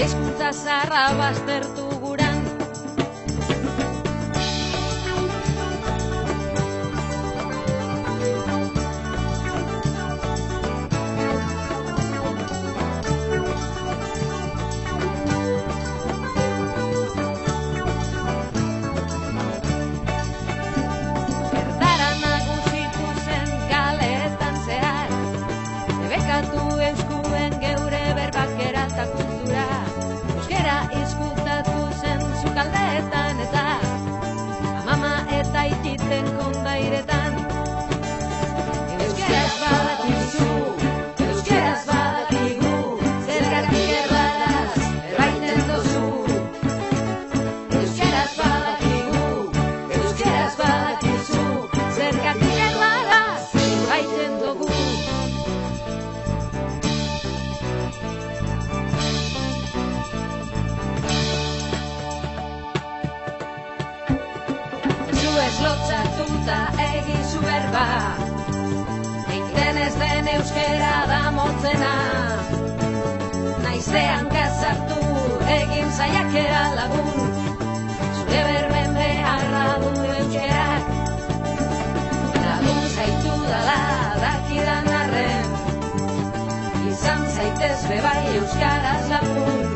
hizkuntza zaharra baztertu guran. Erdara nagusitu zen kaleetan zehar, debekatu euskuen geure berbakera eta kultura. Euskera izkutatu zen sukaldeetan eta amama eta ititen kondairetan. Euskeraz badakizu, euskeraz badakigu, zergatik erdaraz erbaiten dozu. Euskeraz badakigu, euskeraz badakizu, zergatik erdaraz erbaiten dugu. Ez lotzatuta egizu berba, egiten ez den euskera da motzena. Naizean kasartu egin saiakera lagun, zure berben beharra du euskerak. Lagun zaitu dala dakidan arren, izan zaitez bebai euskaraz lapun.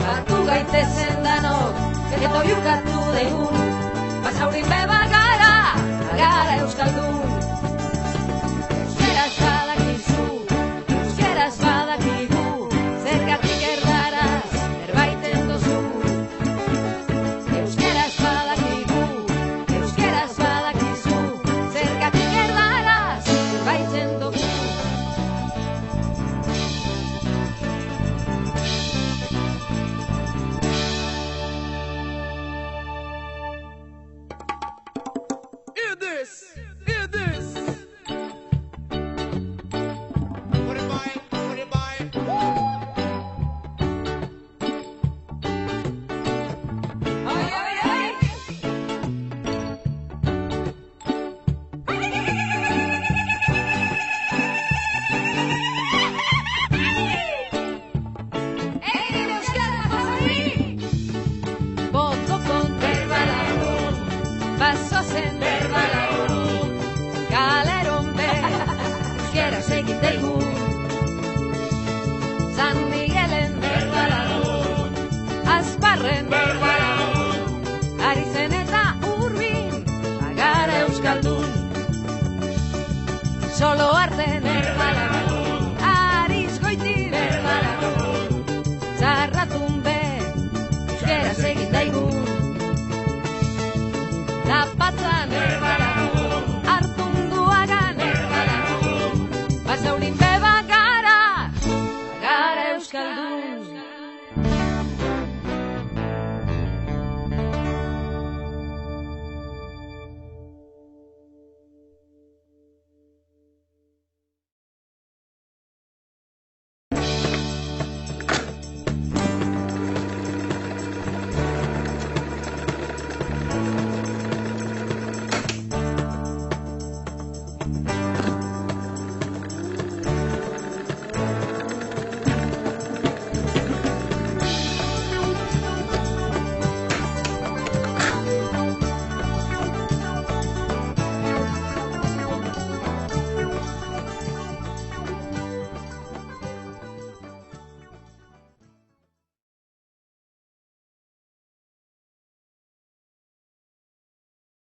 Batu gaitezen danok, eto jukatu degun, basaurin beba gara euskaldun.